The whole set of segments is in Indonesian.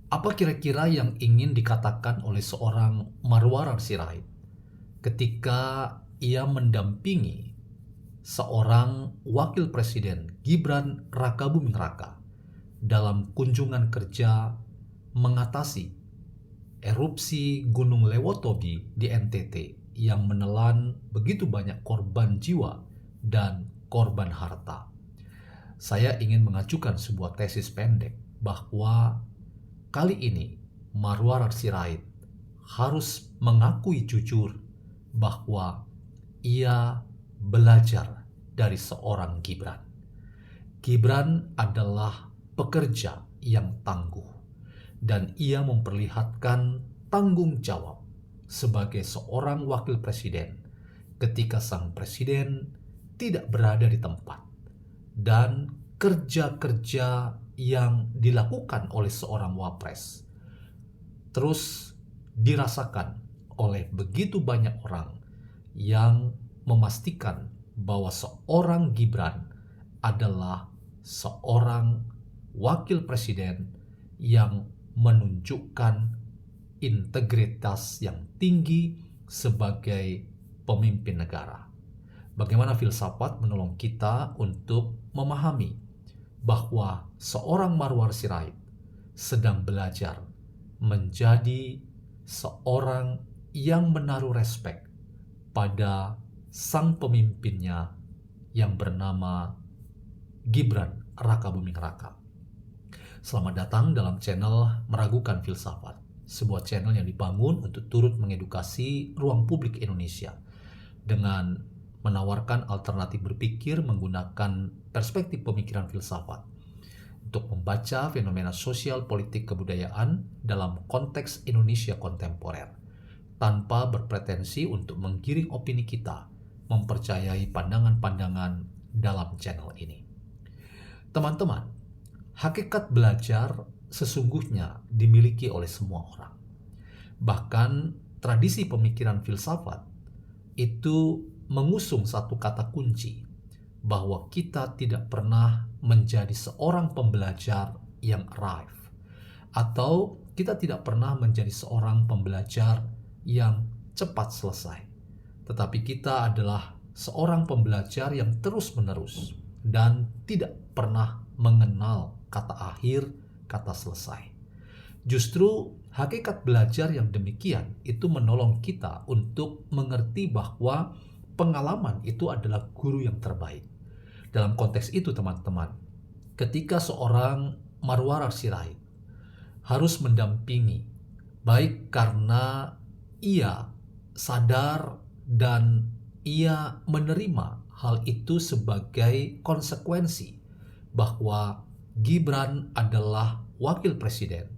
Apa kira-kira yang ingin dikatakan oleh seorang Marwarar Sirait ketika ia mendampingi seorang wakil presiden Gibran Rakabuming Raka dalam kunjungan kerja mengatasi erupsi Gunung Lewotobi di NTT yang menelan begitu banyak korban jiwa dan korban harta? Saya ingin mengajukan sebuah tesis pendek bahwa kali ini Marwarar Sirait harus mengakui jujur bahwa ia belajar dari seorang Gibran. Gibran adalah pekerja yang tangguh dan ia memperlihatkan tanggung jawab sebagai seorang wakil presiden ketika sang presiden tidak berada di tempat, dan kerja-kerja yang dilakukan oleh seorang wapres terus dirasakan oleh begitu banyak orang yang memastikan bahwa seorang Gibran adalah seorang wakil presiden yang menunjukkan integritas yang tinggi sebagai pemimpin negara. Bagaimana filsafat menolong kita untuk memahami bahwa seorang Marwar Sirait sedang belajar menjadi seorang yang menaruh respek pada sang pemimpinnya yang bernama Gibran Rakabuming Raka. Selamat datang dalam channel Meragukan Filsafat, sebuah channel yang dibangun untuk turut mengedukasi ruang publik Indonesia dengan menawarkan alternatif berpikir menggunakan perspektif pemikiran filsafat untuk membaca fenomena sosial, politik, kebudayaan dalam konteks Indonesia kontemporer, tanpa berpretensi untuk menggiring opini kita mempercayai pandangan-pandangan dalam channel ini. Teman-teman, hakikat belajar sesungguhnya dimiliki oleh semua orang. Bahkan tradisi pemikiran filsafat itu mengusung satu kata kunci, bahwa kita tidak pernah menjadi seorang pembelajar yang arrive, atau kita tidak pernah menjadi seorang pembelajar yang cepat selesai, tetapi kita adalah seorang pembelajar yang terus-menerus dan tidak pernah mengenal kata akhir, kata selesai. Justru hakikat belajar yang demikian itu menolong kita untuk mengerti bahwa pengalaman itu adalah guru yang terbaik. Dalam konteks itu teman-teman, ketika seorang Marwarar Sirait harus mendampingi, baik karena ia sadar dan ia menerima hal itu sebagai konsekuensi bahwa Gibran adalah wakil presiden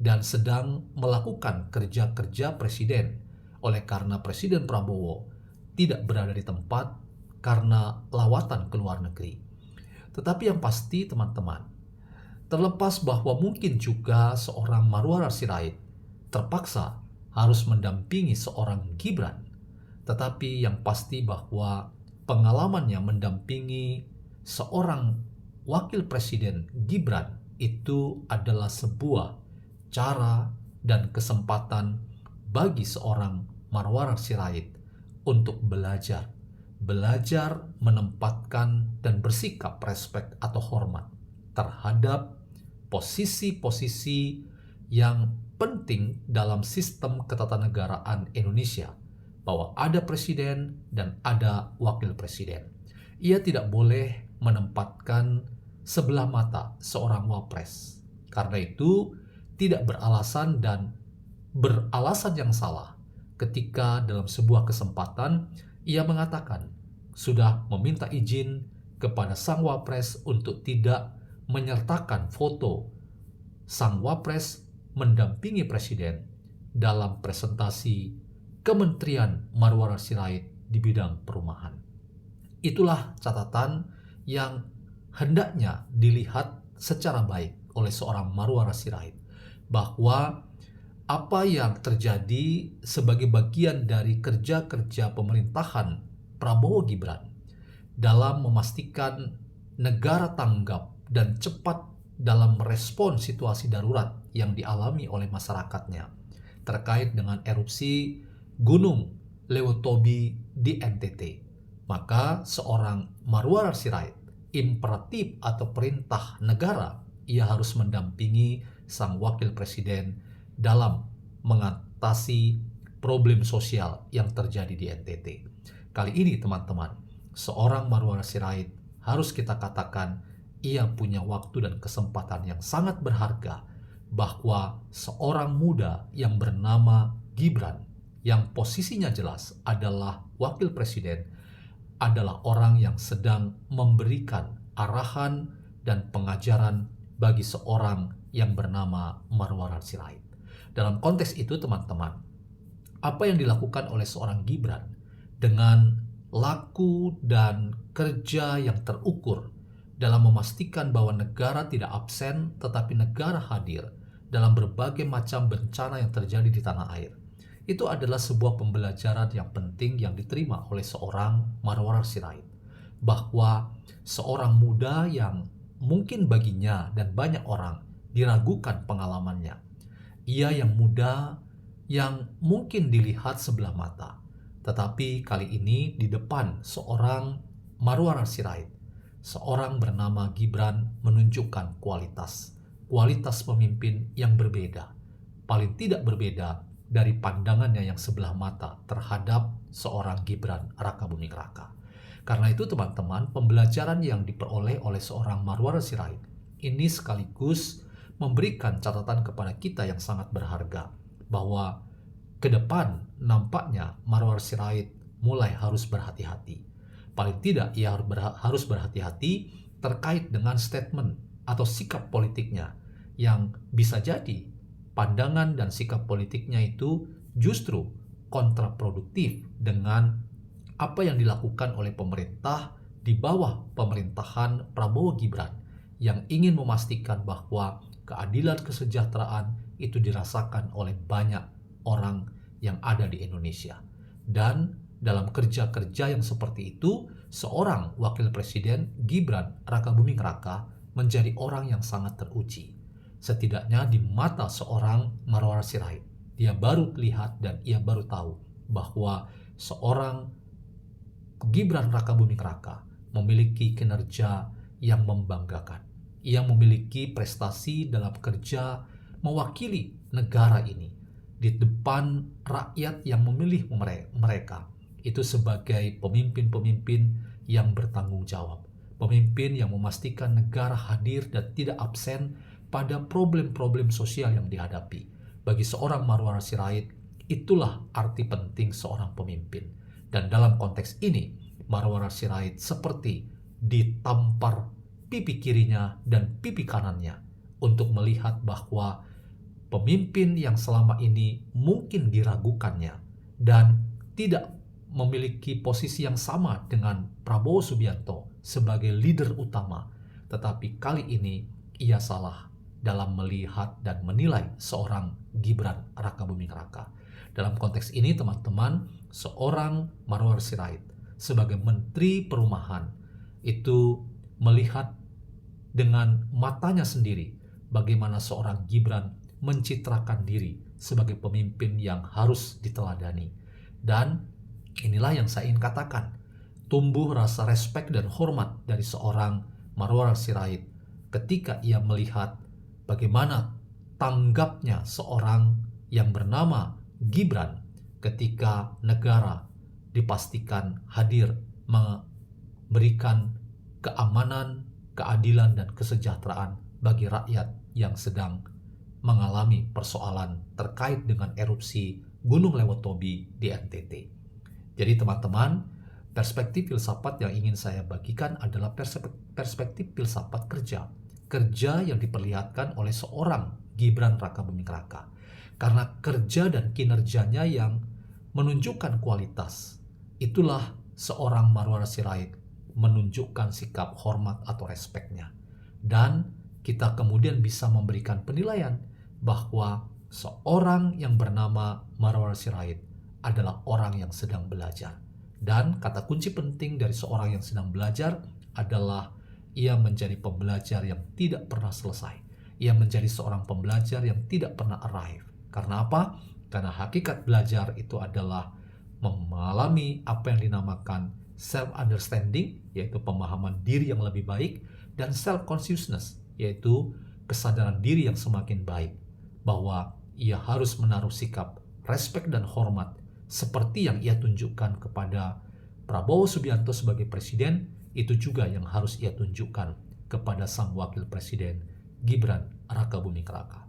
dan sedang melakukan kerja-kerja presiden, oleh karena Presiden Prabowo tidak berada di tempat karena lawatan ke luar negeri. Tetapi yang pasti teman-teman, terlepas bahwa mungkin juga seorang Marwarar Sirait terpaksa harus mendampingi seorang Gibran, tetapi yang pasti bahwa pengalamannya mendampingi seorang wakil presiden Gibran itu adalah sebuah cara dan kesempatan bagi seorang Marwarar Sirait untuk belajar menempatkan dan bersikap respek atau hormat terhadap posisi-posisi yang penting dalam sistem ketatanegaraan Indonesia, bahwa ada presiden dan ada wakil presiden. Ia tidak boleh menempatkan sebelah mata seorang wapres. Karena itu tidak beralasan dan beralasan yang salah ketika dalam sebuah kesempatan ia mengatakan sudah meminta izin kepada sang wapres untuk tidak menyertakan foto sang wapres mendampingi presiden dalam presentasi Kementerian Marwarar Sirait di bidang perumahan. Itulah catatan yang hendaknya dilihat secara baik oleh seorang Marwarar Sirait, bahwa apa yang terjadi sebagai bagian dari kerja-kerja pemerintahan Prabowo Gibran dalam memastikan negara tanggap dan cepat dalam merespon situasi darurat yang dialami oleh masyarakatnya terkait dengan erupsi Gunung Lewatobi di NTT. Maka seorang Marwar Sirait, imperatif atau perintah negara, ia harus mendampingi sang wakil presiden dalam mengatasi problem sosial yang terjadi di NTT. Kali ini teman-teman, seorang Marwar Sirait harus kita katakan ia punya waktu dan kesempatan yang sangat berharga bahwa seorang muda yang bernama Gibran, yang posisinya jelas adalah wakil presiden, adalah orang yang sedang memberikan arahan dan pengajaran bagi seorang yang bernama Marwar Sirait. Dalam konteks itu teman-teman, apa yang dilakukan oleh seorang Gibran dengan laku dan kerja yang terukur dalam memastikan bahwa negara tidak absen tetapi negara hadir dalam berbagai macam bencana yang terjadi di tanah air, itu adalah sebuah pembelajaran yang penting yang diterima oleh seorang Marwar Sirait, bahwa seorang muda yang mungkin baginya dan banyak orang diragukan pengalamannya, ia yang muda yang mungkin dilihat sebelah mata, tetapi kali ini di depan seorang Marwar Sirait, seorang bernama Gibran menunjukkan kualitas pemimpin yang berbeda, paling tidak berbeda dari pandangannya yang sebelah mata terhadap seorang Gibran Rakabuming Raka. Karena itu teman-teman, pembelajaran yang diperoleh oleh seorang Marwar Sirait ini sekaligus memberikan catatan kepada kita yang sangat berharga, bahwa ke depan nampaknya Marwar Sirait mulai harus berhati-hati. Paling tidak ia harus berhati-hati terkait dengan statement atau sikap politiknya yang bisa jadi pandangan dan sikap politiknya itu justru kontraproduktif dengan apa yang dilakukan oleh pemerintah di bawah pemerintahan Prabowo Gibran yang ingin memastikan bahwa keadilan kesejahteraan itu dirasakan oleh banyak orang yang ada di Indonesia. Dan dalam kerja-kerja yang seperti itu, seorang wakil presiden Gibran Rakabuming Raka menjadi orang yang sangat teruji. Setidaknya di mata seorang Marwar Sirait, dia baru lihat dan ia baru tahu bahwa seorang Gibran Rakabuming Raka memiliki kinerja yang membanggakan. Ia memiliki prestasi dalam kerja mewakili negara ini di depan rakyat yang memilih mereka. Itu sebagai pemimpin-pemimpin yang bertanggung jawab. Pemimpin yang memastikan negara hadir dan tidak absen pada problem-problem sosial yang dihadapi. Bagi seorang Marwar Sirait, itulah arti penting seorang pemimpin. Dan dalam konteks ini, Marwar Sirait seperti ditampar pipi kirinya dan pipi kanannya untuk melihat bahwa pemimpin yang selama ini mungkin diragukannya dan tidak memiliki posisi yang sama dengan Prabowo Subianto sebagai leader utama, tetapi kali ini ia salah dalam melihat dan menilai seorang Gibran Rakabuming Raka. Dalam konteks ini teman-teman, seorang Marwar Sirait sebagai Menteri Perumahan itu melihat dengan matanya sendiri bagaimana seorang Gibran mencitrakan diri sebagai pemimpin yang harus diteladani. Dan inilah yang saya ingin katakan, tumbuh rasa respek dan hormat dari seorang Marwar Sirait ketika ia melihat bagaimana tanggapnya seorang yang bernama Gibran ketika negara dipastikan hadir memberikan keamanan, keadilan, dan kesejahteraan bagi rakyat yang sedang mengalami persoalan terkait dengan erupsi Gunung Lewatobi di NTT. Jadi teman-teman, perspektif filsafat yang ingin saya bagikan adalah perspektif filsafat kerja. Kerja yang diperlihatkan oleh seorang Gibran Rakabuming Raka. Karena kerja dan kinerjanya yang menunjukkan kualitas, itulah seorang Marwar Sirait menunjukkan sikap hormat atau respeknya. Dan kita kemudian bisa memberikan penilaian bahwa seorang yang bernama Marwar Sirait adalah orang yang sedang belajar. Dan kata kunci penting dari seorang yang sedang belajar adalah ia menjadi pembelajar yang tidak pernah selesai. Ia menjadi seorang pembelajar yang tidak pernah arrive. Karena apa? Karena hakikat belajar itu adalah mengalami apa yang dinamakan self-understanding, yaitu pemahaman diri yang lebih baik, dan self-consciousness, yaitu kesadaran diri yang semakin baik. Bahwa ia harus menaruh sikap respek dan hormat seperti yang ia tunjukkan kepada Prabowo Subianto sebagai presiden, itu juga yang harus ia tunjukkan kepada sang wakil presiden Gibran Rakabuming Raka.